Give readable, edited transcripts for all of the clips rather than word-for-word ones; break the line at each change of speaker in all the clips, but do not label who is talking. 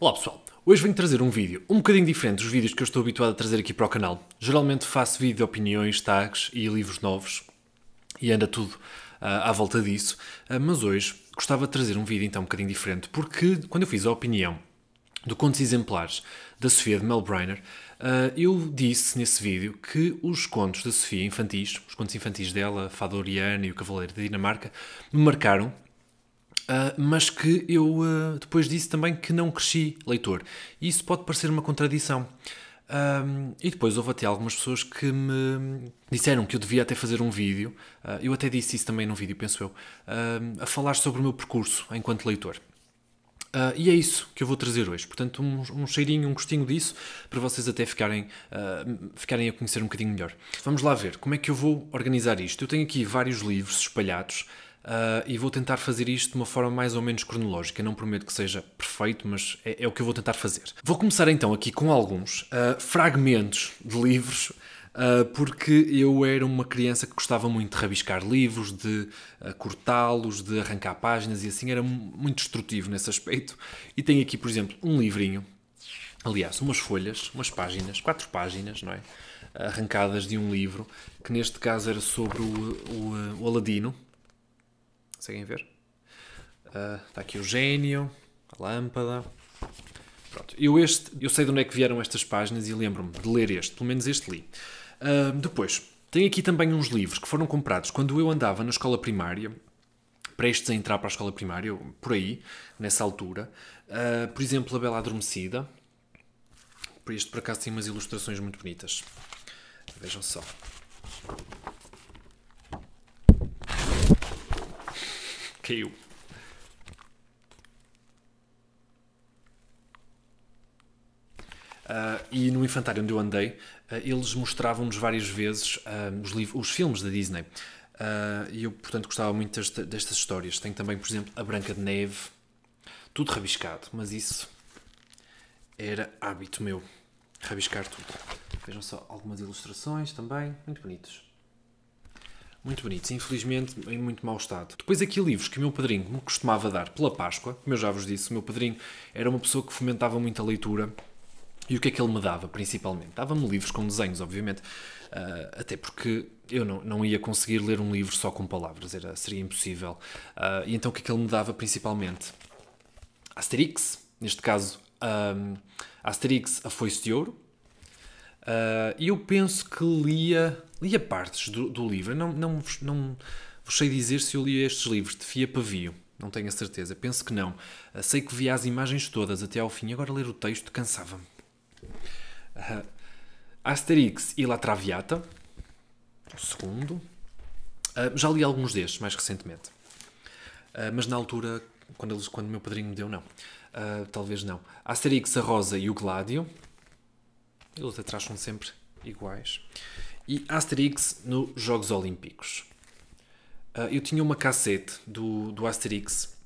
Olá pessoal, hoje venho trazer um vídeo um bocadinho diferente dos vídeos que eu estou habituado a trazer aqui para o canal. Geralmente faço vídeo de opiniões, tags e livros novos e anda tudo à volta disso, mas hoje gostava de trazer um vídeo então um bocadinho diferente porque quando eu fiz a opinião do Contos Exemplares da Sofia de Mel Briner, eu disse nesse vídeo que os contos da Sofia infantis, os contos infantis dela, a Fada Oriana e o Cavaleiro da Dinamarca, me marcaram. Mas que eu depois disse também que não cresci leitor. E isso pode parecer uma contradição. E depois houve até algumas pessoas que me disseram que eu devia até fazer um vídeo, eu até disse isso também num vídeo, penso eu, a falar sobre o meu percurso enquanto leitor. E é isso que eu vou trazer hoje. Portanto, um cheirinho, um gostinho disso, para vocês até ficarem a conhecer um bocadinho melhor. Vamos lá ver como é que eu vou organizar isto. Eu tenho aqui vários livros espalhados, e vou tentar fazer isto de uma forma mais ou menos cronológica. Não prometo que seja perfeito, mas é o que eu vou tentar fazer. Vou começar então aqui com alguns fragmentos de livros, porque eu era uma criança que gostava muito de rabiscar livros, de cortá-los, de arrancar páginas e assim, era muito destrutivo nesse aspecto. E tenho aqui, por exemplo, um livrinho, aliás, umas folhas, umas páginas, 4 páginas, não é? Arrancadas de um livro, que neste caso era sobre o Aladino. Conseguem ver? Está aqui o gênio, a lâmpada. Pronto. Eu sei de onde é que vieram estas páginas e lembro-me de ler este, pelo menos este li. Depois, tenho aqui também uns livros que foram comprados quando eu andava na escola primária, prestes a entrar para a escola primária, por aí, nessa altura. Por exemplo, A Bela Adormecida. Este, por acaso, tem umas ilustrações muito bonitas. Vejam só. Caiu. E no infantário onde eu andei, eles mostravam-nos várias vezes os filmes da Disney. E eu, portanto, gostava muito destas histórias. Tenho também, por exemplo, A Branca de Neve. Tudo rabiscado, mas isso era hábito meu. Rabiscar tudo. Vejam só algumas ilustrações também, muito bonitos. Muito bonitos, infelizmente em muito mau estado. Depois aqui livros que o meu padrinho me costumava dar pela Páscoa, como eu já vos disse, o meu padrinho era uma pessoa que fomentava muito a leitura. E o que é que ele me dava, principalmente? Dava-me livros com desenhos, obviamente, até porque eu não ia conseguir ler um livro só com palavras, seria impossível. E então o que é que ele me dava, principalmente? Asterix, neste caso, Asterix, A Foice de Ouro. E eu penso que lia partes do livro. Não vos sei dizer se eu lia estes livros de fio a pavio. Não tenho a certeza. Penso que não. Sei que via as imagens todas até ao fim. Agora ler o texto cansava-me. Asterix e La Traviata. O segundo. Já li alguns destes, mais recentemente. Mas na altura, quando o meu padrinho me deu, não. Talvez não. Asterix, A Rosa e o Gládio. Eles atrás são sempre iguais. E Asterix nos Jogos Olímpicos. Eu tinha uma cassete do Asterix,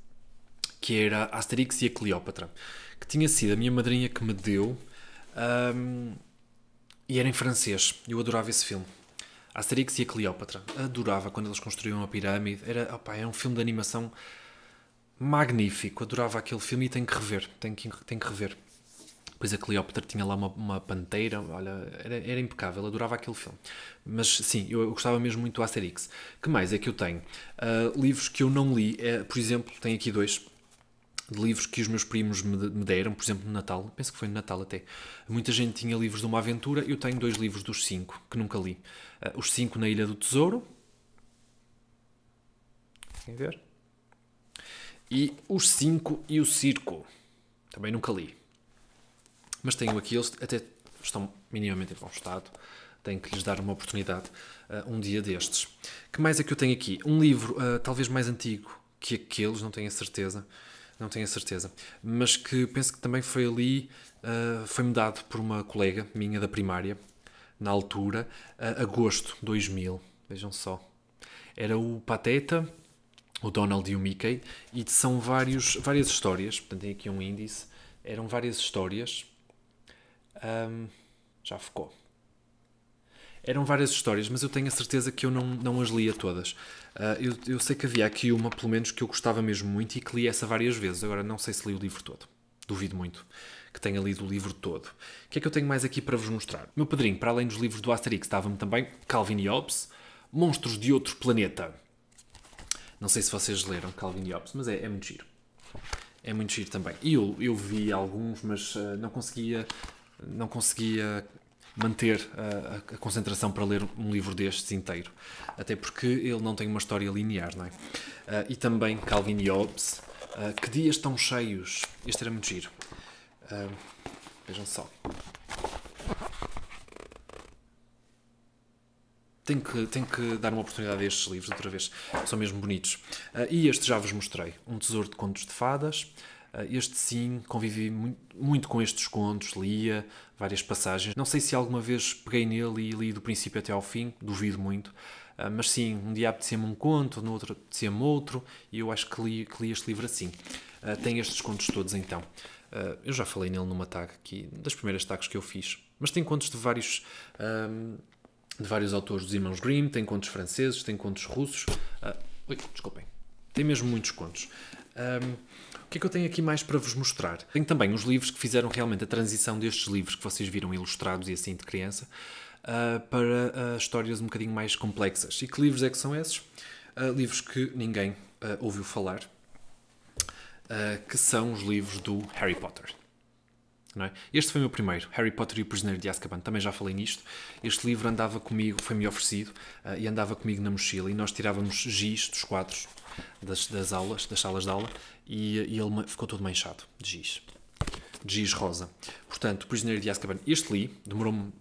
que era Asterix e a Cleópatra, que tinha sido a minha madrinha que me deu, e era em francês. Eu adorava esse filme. Asterix e a Cleópatra. Adorava quando eles construíam a pirâmide. Era um filme de animação magnífico. Adorava aquele filme e tenho que rever. Tenho que rever. Depois a Cleópatra tinha lá uma panteira, olha, era impecável, adorava aquele filme. Mas sim, eu gostava mesmo muito do Asterix. Que mais é que eu tenho? Livros que eu não li, por exemplo, tenho aqui 2 de livros que os meus primos me deram, por exemplo, no Natal, penso que foi no Natal até. Muita gente tinha livros de uma aventura, eu tenho 2 livros dos 5 que nunca li. Os 5 na Ilha do Tesouro. Querem ver? E os 5 e o Circo. Também nunca li. Mas tenho aqui, eles até estão minimamente em bom estado. Tenho que lhes dar uma oportunidade um dia destes. Que mais é que eu tenho aqui? Um livro talvez mais antigo que aqueles, não tenho a certeza. Não tenho a certeza. Mas que penso que também foi ali, foi-me dado por uma colega minha da primária, na altura, agosto de 2000. Vejam só. Era o Pateta, o Donald e o Mickey, e são várias histórias. Portanto, tem aqui um índice. Eram várias histórias. Já ficou. Eram várias histórias, mas eu tenho a certeza que eu não as lia todas. Eu sei que havia aqui uma, pelo menos, que eu gostava mesmo muito e que li essa várias vezes. Agora não sei se li o livro todo. Duvido muito que tenha lido o livro todo. O que é que eu tenho mais aqui para vos mostrar? O meu padrinho, para além dos livros do Asterix, dava-me também Calvin e Hobbes, Monstros de Outro Planeta. Não sei se vocês leram Calvin e Hobbes, mas é muito giro. É muito giro também. E eu vi alguns, mas não conseguia manter a concentração para ler um livro destes inteiro. Até porque ele não tem uma história linear, não é? E também Calvin e Hobbes. Que dias tão cheios. Este era muito giro. Vejam só. Tenho que dar uma oportunidade a estes livros outra vez. São mesmo bonitos. E este já vos mostrei. Um tesouro de contos de fadas. Este sim, convivi muito com estes contos, lia várias passagens. Não sei se alguma vez peguei nele e li do princípio até ao fim, duvido muito. Mas sim, um dia apetecia-me um conto, no outro apetecia-me outro, e eu acho que li este livro assim. Tem estes contos todos então. Eu já falei nele numa tag aqui, das primeiras tags que eu fiz. Mas tem contos de vários autores dos irmãos Grimm, tem contos franceses, tem contos russos. Desculpem. Tem mesmo muitos contos. O que é que eu tenho aqui mais para vos mostrar? Tenho também os livros que fizeram realmente a transição destes livros que vocês viram ilustrados e assim de criança para histórias um bocadinho mais complexas. E que livros é que são esses? Livros que ninguém ouviu falar, que são os livros do Harry Potter. Não é? Este foi o meu primeiro, Harry Potter e o Prisioneiro de Azkaban. Também já falei nisto. Este livro andava comigo, foi-me oferecido, e andava comigo na mochila, e nós tirávamos giz dos quadros das salas de aula, e ele ficou todo manchado de giz rosa. Portanto, o Prisioneiro de Azkaban, este li, demorou-me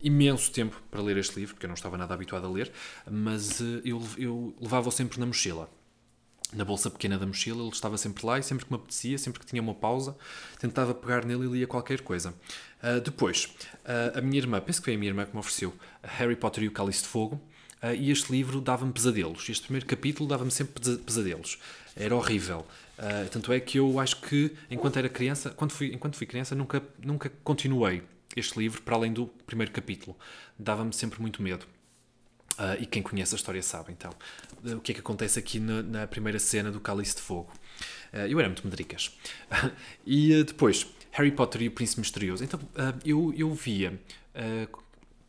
imenso tempo para ler este livro, porque eu não estava nada habituado a ler, mas eu levava-o sempre na mochila. Na bolsa pequena da mochila, ele estava sempre lá, e sempre que me apetecia, sempre que tinha uma pausa, tentava pegar nele e lia qualquer coisa. Depois, a minha irmã, penso que foi a minha irmã que me ofereceu Harry Potter e o Cálice de Fogo, e este livro dava-me pesadelos. Este primeiro capítulo dava-me sempre pesadelos. Era horrível. Tanto é que eu acho que, enquanto era criança, enquanto fui criança, nunca continuei este livro para além do primeiro capítulo. Dava-me sempre muito medo. E quem conhece a história sabe, então, o que é que acontece aqui na primeira cena do Cálice de Fogo. Eu era muito medricas. E depois, Harry Potter e o Príncipe Misterioso. Então, eu via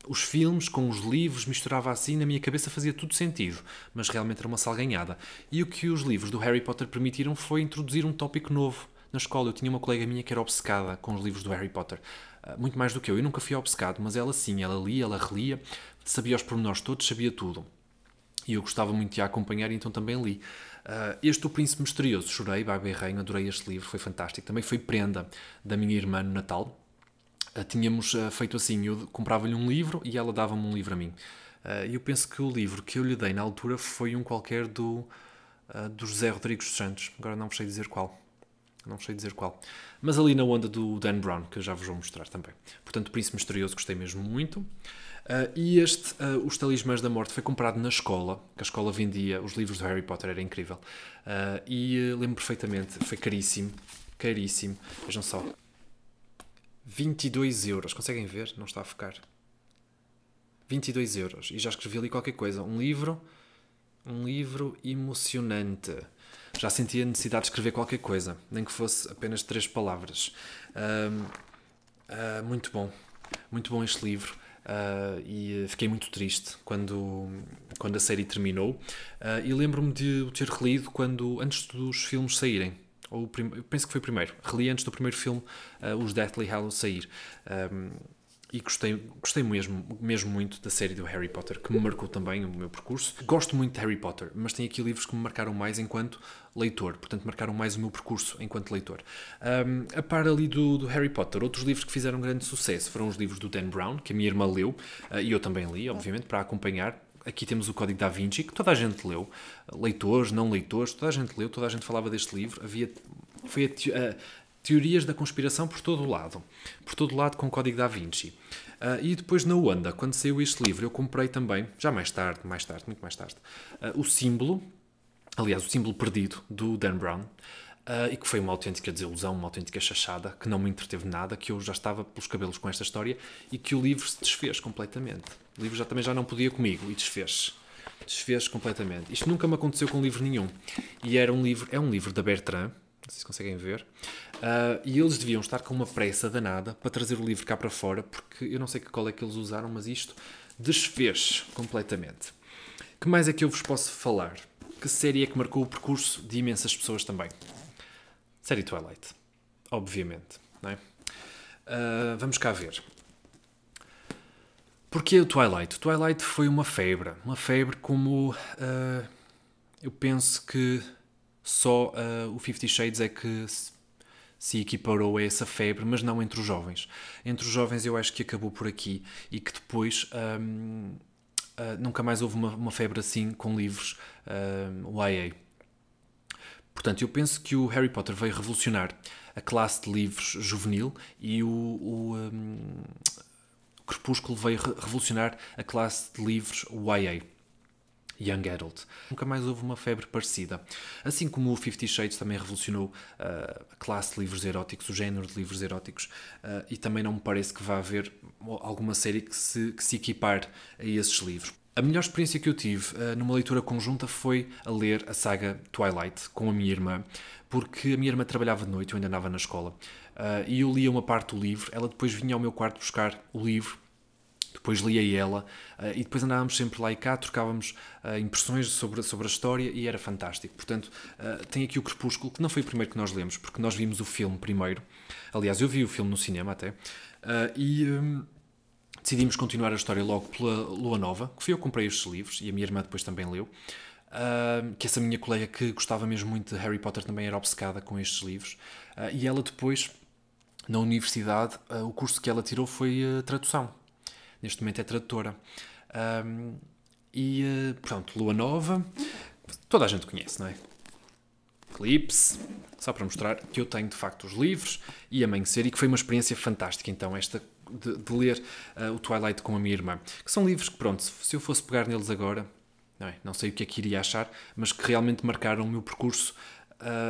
os filmes com os livros, misturava assim, na minha cabeça fazia tudo sentido, mas realmente era uma salganhada. E o que os livros do Harry Potter permitiram foi introduzir um tópico novo na escola. Eu tinha uma colega minha que era obcecada com os livros do Harry Potter. Muito mais do que eu. Eu nunca fui obcecado, mas ela sim, ela lia, ela relia, sabia os pormenores todos, sabia tudo. E eu gostava muito de a acompanhar, e então também li. O Príncipe Misterioso, chorei, berrei, adorei este livro, foi fantástico. Também foi prenda da minha irmã no Natal. Tínhamos feito assim, eu comprava-lhe um livro e ela dava-me um livro a mim. Eu penso que o livro que eu lhe dei na altura foi um qualquer do José Rodrigues dos Santos. Agora não sei dizer qual. Mas ali na onda do Dan Brown, que eu já vos vou mostrar também. Portanto, o Príncipe Misterioso gostei mesmo muito. E Os Talismãs da Morte, foi comprado na escola, que a escola vendia os livros do Harry Potter, era incrível. Lembro perfeitamente, foi caríssimo. Vejam só. 22 euros, conseguem ver? Não está a focar. 22 euros. E já escrevi ali qualquer coisa. Um livro emocionante. Já sentia a necessidade de escrever qualquer coisa, nem que fosse apenas 3 palavras. Muito bom este livro. E fiquei muito triste quando a série terminou. E lembro-me de o ter relido antes dos filmes saírem. Eu penso que foi o primeiro. Reli antes do primeiro filme, os Deathly Hallows, sair. E gostei mesmo muito da série do Harry Potter, que me marcou também o meu percurso. Gosto muito de Harry Potter, mas tem aqui livros que me marcaram mais enquanto leitor, portanto marcaram mais o meu percurso enquanto leitor. A par ali do Harry Potter, outros livros que fizeram grande sucesso foram os livros do Dan Brown, que a minha irmã leu, e eu também li, obviamente, para acompanhar. Aqui temos o Código da Vinci, que toda a gente leu, leitores, não leitores, toda a gente leu, toda a gente falava deste livro. Foi teorias da conspiração por todo o lado com o Código da Vinci. E depois na onda, quando saiu este livro, eu comprei também, já muito mais tarde, o Símbolo, aliás, o Símbolo Perdido, do Dan Brown, e que foi uma autêntica desilusão, uma autêntica chachada, que não me entreteve nada, que eu já estava pelos cabelos com esta história, e que o livro se desfez completamente. O livro também já não podia comigo, e desfez completamente. Isto nunca me aconteceu com livro nenhum. E é um livro da Bertrand, sei se conseguem ver. E eles deviam estar com uma pressa danada para trazer o livro cá para fora, porque eu não sei que cola é que eles usaram, mas isto desfez completamente. Que mais é que eu vos posso falar? Que série é que marcou o percurso de imensas pessoas também? Série Twilight, obviamente, não é? Vamos cá ver. Porquê o Twilight? O Twilight foi uma febre como eu penso que só o 50 Shades é que se equiparou a essa febre, mas não entre os jovens. Entre os jovens eu acho que acabou por aqui e que depois nunca mais houve uma febre assim com livros YA. Portanto, eu penso que o Harry Potter veio revolucionar a classe de livros juvenil e o Crepúsculo veio revolucionar a classe de livros YA, Young Adult. Nunca mais houve uma febre parecida. Assim como o 50 Shades também revolucionou a classe de livros eróticos, o género de livros eróticos, e também não me parece que vá haver alguma série que se equipare a esses livros. A melhor experiência que eu tive numa leitura conjunta foi a ler a saga Twilight com a minha irmã, porque a minha irmã trabalhava de noite, eu ainda andava na escola, e eu lia uma parte do livro, ela depois vinha ao meu quarto buscar o livro, depois lia ela, e depois andávamos sempre lá e cá, trocávamos impressões sobre a história e era fantástico. Portanto, tem aqui o Crepúsculo, que não foi o primeiro que nós lemos, porque nós vimos o filme primeiro. Aliás, eu vi o filme no cinema até, decidimos continuar a história logo pela Lua Nova, que fui eu que comprei estes livros, e a minha irmã depois também leu. Que essa minha colega que gostava mesmo muito de Harry Potter também era obcecada com estes livros. E ela depois, na universidade, o curso que ela tirou foi tradução. Neste momento é tradutora. Pronto, Lua Nova, toda a gente conhece, não é? Eclipse, só para mostrar que eu tenho de facto os livros e Amanhecer, e que foi uma experiência fantástica, então, esta de ler o Twilight com a minha irmã. Que são livros que, pronto, se eu fosse pegar neles agora, não sei o que é que iria achar, mas que realmente marcaram o meu percurso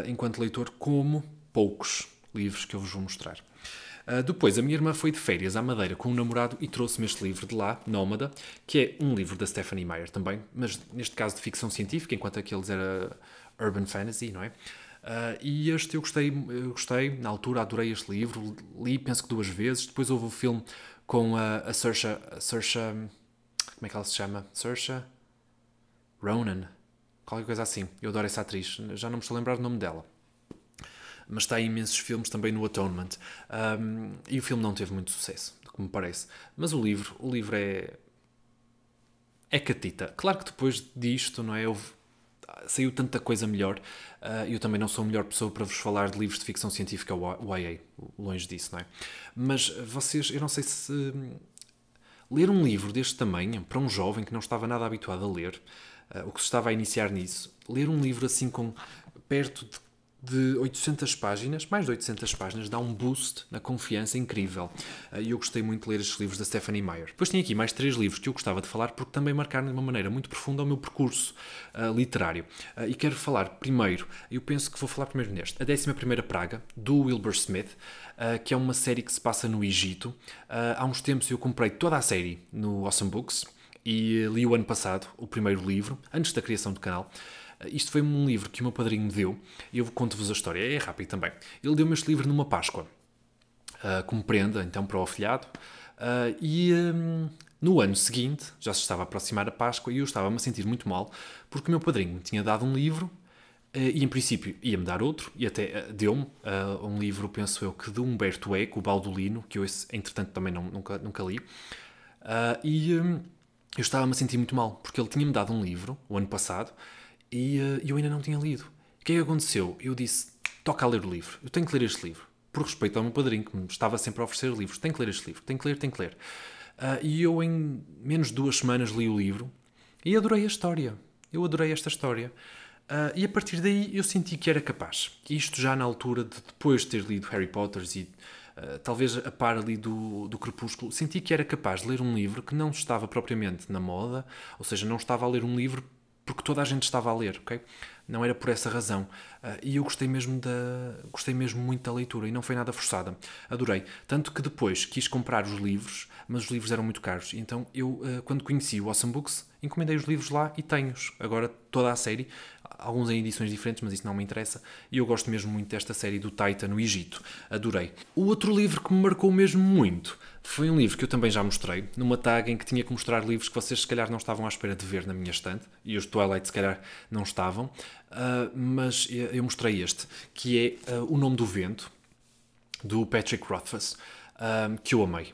enquanto leitor, como poucos livros que eu vos vou mostrar. Depois, a minha irmã foi de férias à Madeira com um namorado e trouxe-me este livro de lá, Nómada, que é um livro da Stephenie Meyer também, mas neste caso de ficção científica, enquanto aqueles era urban fantasy, não é? E este eu gostei, na altura adorei este livro, li penso que 2 vezes, depois houve o filme com a Saoirse, como é que ela se chama? Saoirse Ronan, qualquer coisa assim, eu adoro essa atriz, já não me estou a lembrar o nome dela. Mas está em imensos filmes também no Atonement. E o filme não teve muito sucesso, do que me parece. Mas o livro é catita. Claro que depois disto, não é? Saiu tanta coisa melhor. Eu também não sou a melhor pessoa para vos falar de livros de ficção científica YA, longe disso, não é? Mas vocês, eu não sei se ler um livro deste tamanho, para um jovem que não estava nada habituado a ler, ou que se estava a iniciar nisso, ler um livro assim com perto de 800 páginas, mais de 800 páginas, dá um boost na confiança incrível. E eu gostei muito de ler estes livros da Stephenie Meyer. Depois tinha aqui mais 3 livros que eu gostava de falar porque também marcaram de uma maneira muito profunda o meu percurso literário. E quero falar primeiro, eu penso que vou falar primeiro neste, A 11ª Praga, do Wilbur Smith, que é uma série que se passa no Egito. Há uns tempos eu comprei toda a série no Awesome Books e li o ano passado o primeiro livro, antes da criação do canal. Isto foi um livro que o meu padrinho me deu e eu conto-vos a história, é rápido também. Ele deu-me este livro numa Páscoa, como prenda, então, para o afilhado, no ano seguinte, já se estava a aproximar a Páscoa e eu estava-me a sentir muito mal, porque o meu padrinho me tinha dado um livro e, em princípio, ia-me dar outro, e até deu-me um livro, penso eu, que de Humberto Eco, o Baudolino, que eu, entretanto, também nunca li, eu estava-me a sentir muito mal, porque ele tinha-me dado um livro, o ano passado, e eu ainda não tinha lido. O que é que aconteceu? Eu disse, toca a ler o livro. Eu tenho que ler este livro. Por respeito ao meu padrinho, que me estava sempre a oferecer livros. Tenho que ler este livro. Tenho que ler. E eu, em menos de 2 semanas, li o livro e adorei a história. Eu adorei esta história. E a partir daí eu senti que era capaz. Isto já na altura de depois de ter lido Harry Potter e talvez a par ali do Crepúsculo, senti que era capaz de ler um livro que não estava propriamente na moda, ou seja, não estava a ler um livro porque toda a gente estava a ler, ok? Não era por essa razão. E eu gostei mesmo muito da leitura e não foi nada forçada. Adorei. Tanto que depois quis comprar os livros, mas os livros eram muito caros. Então eu, quando conheci o Awesome Books, encomendei os livros lá e tenho-os. Agora toda a série, alguns em edições diferentes, mas isso não me interessa. E eu gosto mesmo muito desta série do Taita no Egito. Adorei. O outro livro que me marcou mesmo muito foi um livro que eu também já mostrei, numa tag em que tinha que mostrar livros que vocês se calhar não estavam à espera de ver na minha estante, e os Twilight se calhar não estavam, mas eu mostrei este, que é O Nome do Vento, do Patrick Rothfuss, que eu amei.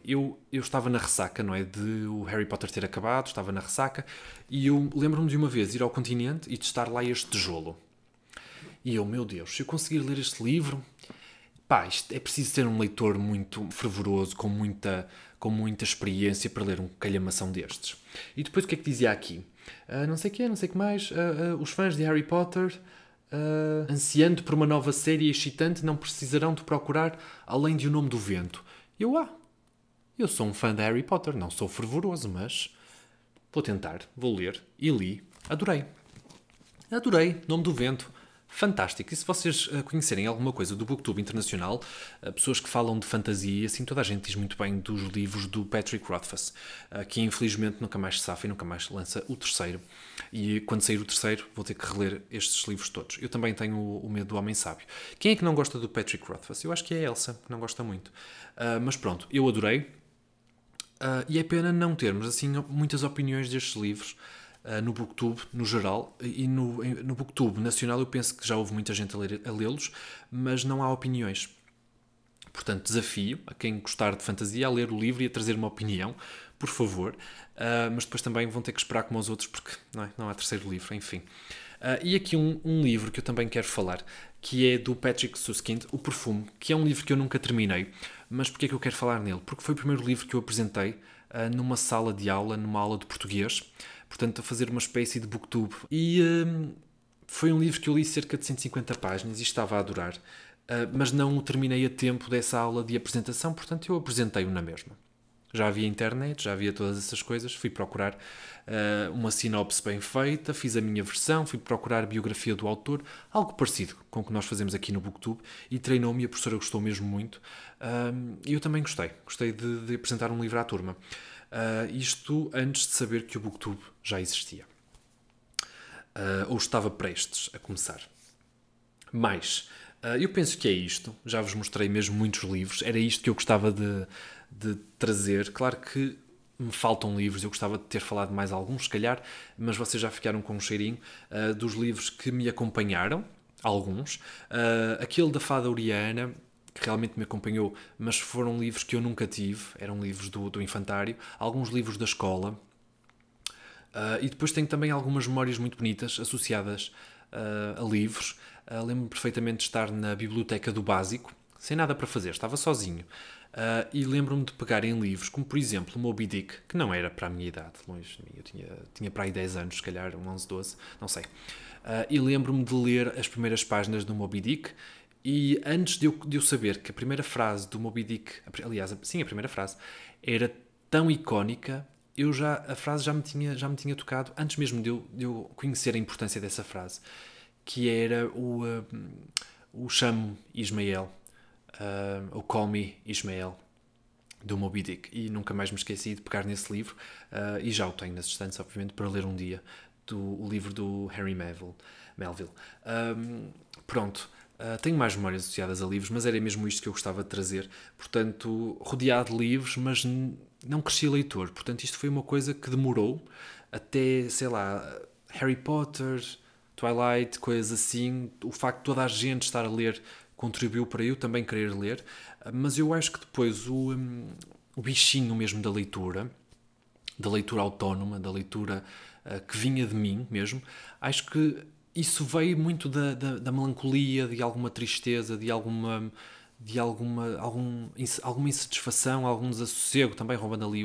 Eu estava na ressaca, não é? De o Harry Potter ter acabado, estava na ressaca, e eu lembro-me de uma vez ir ao continente e de estar lá este tijolo. E eu, meu Deus, se eu conseguir ler este livro, pá, isto é preciso ser um leitor muito fervoroso, com muita experiência para ler um calhamação destes. E depois o que é que dizia aqui? Não sei o quê, não sei o que mais. Os fãs de Harry Potter, ansiando por uma nova série excitante, não precisarão de procurar além de O Nome do Vento. Eu sou um fã de Harry Potter, não sou fervoroso, mas vou tentar, vou ler e li. Adorei, Nome do Vento. Fantástico. E se vocês conhecerem alguma coisa do Booktube internacional, pessoas que falam de fantasia, assim, toda a gente diz muito bem dos livros do Patrick Rothfuss, que infelizmente nunca mais se safa e nunca mais lança o terceiro. E quando sair o terceiro, vou ter que reler estes livros todos. Eu também tenho o Medo do Homem Sábio. Quem é que não gosta do Patrick Rothfuss? Eu acho que é a Elsa, que não gosta muito. Mas pronto, eu adorei. E é pena não termos, assim, muitas opiniões destes livros no Booktube, no geral, e no Booktube nacional eu penso que já houve muita gente a lê-los, mas não há opiniões. Portanto, desafio a quem gostar de fantasia a ler o livro e a trazer uma opinião, por favor. Mas depois também vão ter que esperar como os outros, porque não há terceiro livro, enfim. E aqui um livro que eu também quero falar, que é do Patrick Suskind, O Perfume, que é um livro que eu nunca terminei. Mas porquê é que eu quero falar nele? Porque foi o primeiro livro que eu apresentei numa sala de aula, numa aula de português, portanto a fazer uma espécie de booktube. E foi um livro que eu li cerca de 150 páginas e estava a adorar, mas não o terminei a tempo dessa aula de apresentação, portanto eu apresentei-o na mesma. Já havia internet, já havia todas essas coisas, fui procurar uma sinopse bem feita, fiz a minha versão, fui procurar a biografia do autor, algo parecido com o que nós fazemos aqui no Booktube, e treinou-me e a professora gostou mesmo muito. E eu também gostei de apresentar um livro à turma. Isto antes de saber que o Booktube já existia. Ou estava prestes a começar. Mas eu penso que é isto. Já vos mostrei mesmo muitos livros. Era isto que eu gostava de trazer. Claro que me faltam livros. Eu gostava de ter falado mais alguns, se calhar, mas vocês já ficaram com um cheirinho dos livros que me acompanharam. Alguns. Aquele da Fada Oriana, que realmente me acompanhou, mas foram livros que eu nunca tive. Eram livros do infantário. Alguns livros da escola. E depois tenho também algumas memórias muito bonitas associadas a livros. Lembro-me perfeitamente de estar na biblioteca do Básico, sem nada para fazer, estava sozinho. E lembro-me de pegar em livros, como por exemplo Moby Dick, que não era para a minha idade, longe de mim, eu tinha para aí 10 anos, se calhar 11, 12, não sei. E lembro-me de ler as primeiras páginas do Moby Dick, e antes de eu saber que a primeira frase do Moby Dick, aliás, sim, a primeira frase, era tão icónica, a frase já me tinha tocado, antes mesmo de eu conhecer a importância dessa frase, que era o Chame Ismael, o Call Me Ismael, do Moby Dick. E nunca mais me esqueci de pegar nesse livro, e já o tenho nas estantes, obviamente, para ler um dia, o livro do Harry Melville. Pronto. Tenho mais memórias associadas a livros, mas era mesmo isto que eu gostava de trazer. Portanto, rodeado de livros, mas não cresci leitor. Portanto, isto foi uma coisa que demorou até, sei lá, Harry Potter, Twilight, coisas assim. O facto de toda a gente estar a ler contribuiu para eu também querer ler. Mas eu acho que depois o bichinho mesmo da leitura autónoma, da leitura que vinha de mim mesmo, acho que isso veio muito da melancolia, de alguma tristeza, de alguma insatisfação, algum desassossego, também roubando ali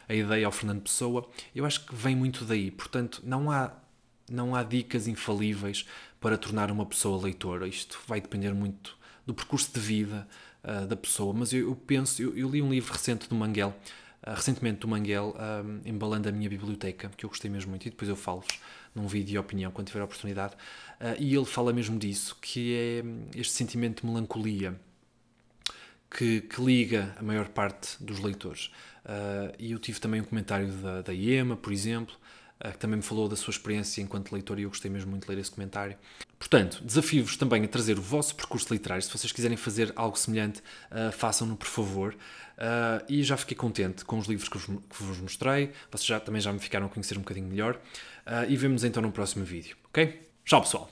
a ideia ao Fernando Pessoa. Eu acho que vem muito daí. Portanto, não há dicas infalíveis para tornar uma pessoa leitora. Isto vai depender muito do percurso de vida da pessoa. Mas eu li um livro recentemente do Manguel, embalando a minha biblioteca, que eu gostei mesmo muito, e depois eu falo-vos num vídeo de opinião, quando tiver a oportunidade, e ele fala mesmo disso, que é este sentimento de melancolia que liga a maior parte dos leitores. E eu tive também um comentário da Iema, por exemplo, que também me falou da sua experiência enquanto leitor, e eu gostei mesmo muito de ler esse comentário. Portanto, desafio-vos também a trazer o vosso percurso literário. Se vocês quiserem fazer algo semelhante, façam-no, por favor. E já fiquei contente com os livros que vos mostrei. Vocês também já me ficaram a conhecer um bocadinho melhor. E vemo-nos então no próximo vídeo, ok? Tchau, pessoal!